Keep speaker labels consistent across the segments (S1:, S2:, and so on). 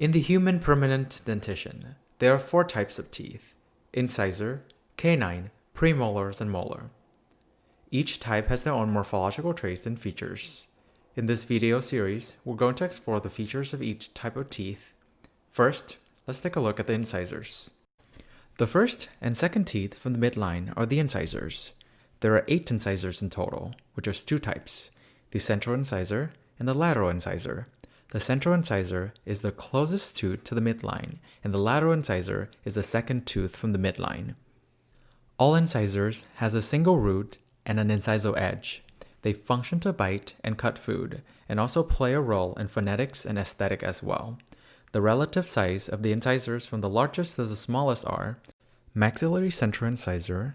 S1: In the human permanent dentition, there are 4 types of teeth: incisor, canine, premolars, and molar. Each type has their own morphological traits and features. In this video series, we're going to explore the features of each type of teeth. First, let's take a look at the incisors. The first and second teeth from the midline are the incisors. There are 8 incisors in total, which are 2 types: the central incisor and the lateral incisor. The central incisor is the closest tooth to the midline, and the lateral incisor is the second tooth from the midline. All incisors has a single root and an incisal edge. They function to bite and cut food, and also play a role in phonetics and aesthetic as well. The relative size of the incisors from the largest to the smallest are maxillary central incisor,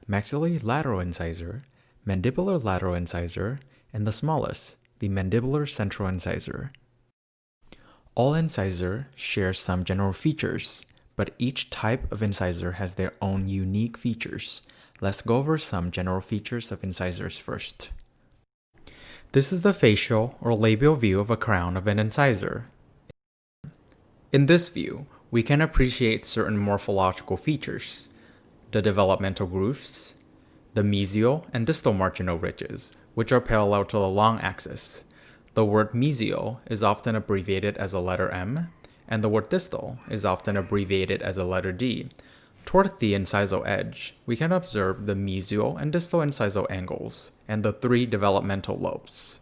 S1: maxillary lateral incisor, mandibular lateral incisor, and the smallest, the mandibular central incisor. All incisors share some general features, but each type of incisor has their own unique features. Let's go over some general features of incisors first. This is the facial or labial view of a crown of an incisor. In this view, we can appreciate certain morphological features: the developmental grooves, the mesial and distal marginal ridges, which are parallel to the long axis. The word mesial is often abbreviated as a letter M, and the word distal is often abbreviated as a letter D. Toward the incisal edge, we can observe the mesial and distal incisal angles and the 3 developmental lobes.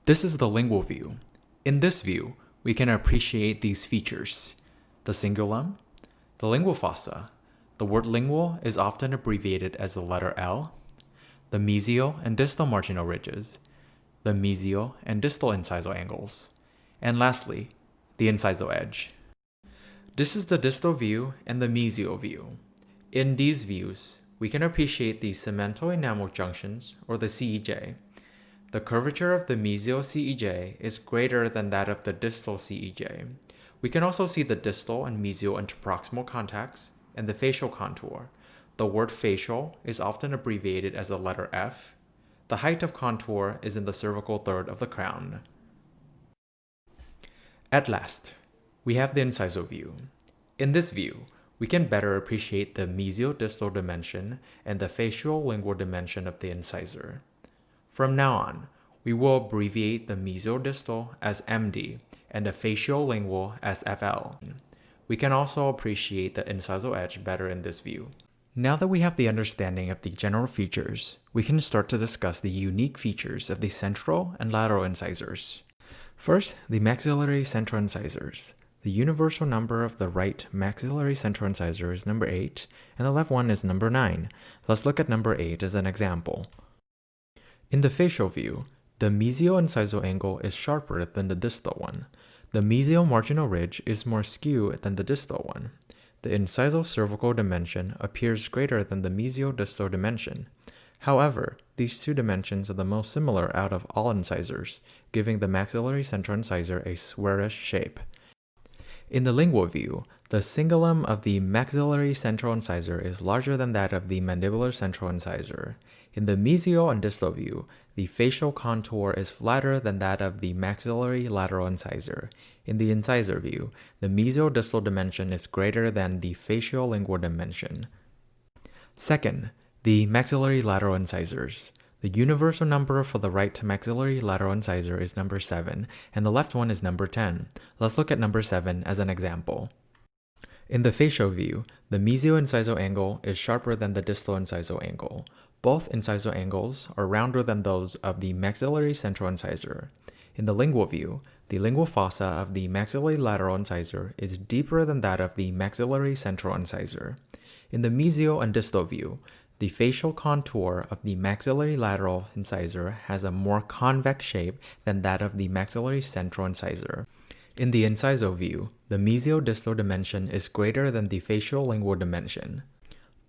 S1: This is the lingual view. In this view, we can appreciate these features: the cingulum, the lingual fossa. The word lingual is often abbreviated as the letter L, the mesial and distal marginal ridges, the mesial and distal incisal angles, and lastly, the incisal edge. This is the distal view and the mesial view. In these views, we can appreciate the segmental enamel junctions, or the CEJ. The curvature of the mesial CEJ is greater than that of the distal CEJ. We can also see the distal and mesial interproximal contacts and the facial contour. The word facial is often abbreviated as the letter F. The height of contour is in the cervical third of the crown. At last, we have the incisal view. In this view, we can better appreciate the mesial-distal dimension and the facial-lingual dimension of the incisor. From now on, we will abbreviate the mesial-distal as MD and the facial-lingual as FL. We can also appreciate the incisal edge better in this view. Now that we have the understanding of the general features, we can start to discuss the unique features of the central and lateral incisors. First, the maxillary central incisors. The universal number of the right maxillary central incisor is number 8, and the left one is number 9. Let's look at number 8 as an example. In the facial view, the mesial incisal angle is sharper than the distal one. The mesial marginal ridge is more skewed than the distal one. The incisal cervical dimension appears greater than the mesial distal dimension. However, these 2 dimensions are the most similar out of all incisors, giving the maxillary central incisor a squarish shape. In the lingual view, the cingulum of the maxillary central incisor is larger than that of the mandibular central incisor. In the mesial and distal view, the facial contour is flatter than that of the maxillary lateral incisor. In the incisor view, the mesial-distal dimension is greater than the facial-lingual dimension. Second, the maxillary lateral incisors. The universal number for the right maxillary lateral incisor is number 7, and the left one is number 10. Let's look at number 7 as an example. In the facial view, the mesial incisal angle is sharper than the distal incisal angle. Both incisal angles are rounder than those of the maxillary central incisor. In the lingual view, the lingual fossa of the maxillary lateral incisor is deeper than that of the maxillary central incisor. In the mesial and distal view, the facial contour of the maxillary lateral incisor has a more convex shape than that of the maxillary central incisor. In the incisal view, the mesial-distal dimension is greater than the facial-lingual dimension.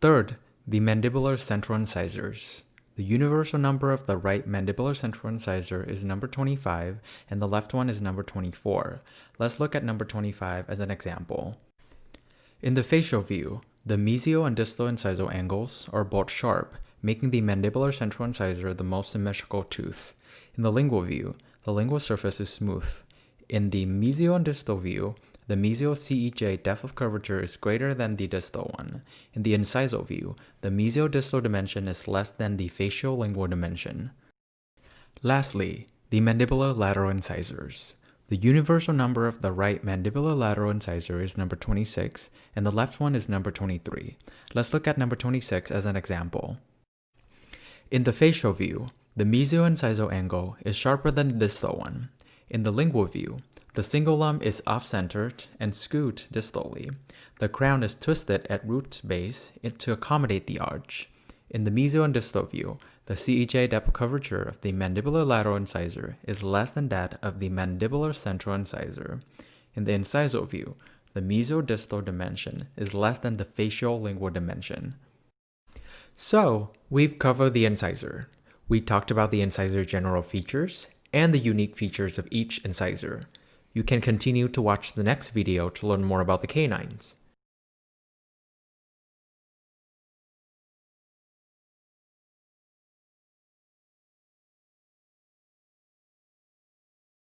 S1: Third, the mandibular central incisors. The universal number of the right mandibular central incisor is number 25, and the left one is number 24. Let's look at number 25 as an example. In the facial view, the mesial and distal incisal angles are both sharp, making the mandibular central incisor the most symmetrical tooth. In the lingual view, the lingual surface is smooth. in the mesial and distal view, the mesial CEJ depth of curvature is greater than the distal one. In the incisal view, the mesial distal dimension is less than the facial lingual dimension. Lastly, the mandibular lateral incisors. The universal number of the right mandibular lateral incisor is number 26, and the left one is number 23. Let's look at number 26 as an example. In the facial view, the mesial incisal angle is sharper than the distal one. In the lingual view, the cingulum is off-centered and skewed distally. The crown is twisted at root base to accommodate the arch. In the mesial and distal view, the CEJ depth of curvature of the mandibular lateral incisor is less than that of the mandibular central incisor. In the incisal view, the mesial-distal dimension is less than the facial lingual dimension. So, we've covered the incisor. We talked about the incisor general features and the unique features of each incisor. You can continue to watch the next video to learn more about the canines.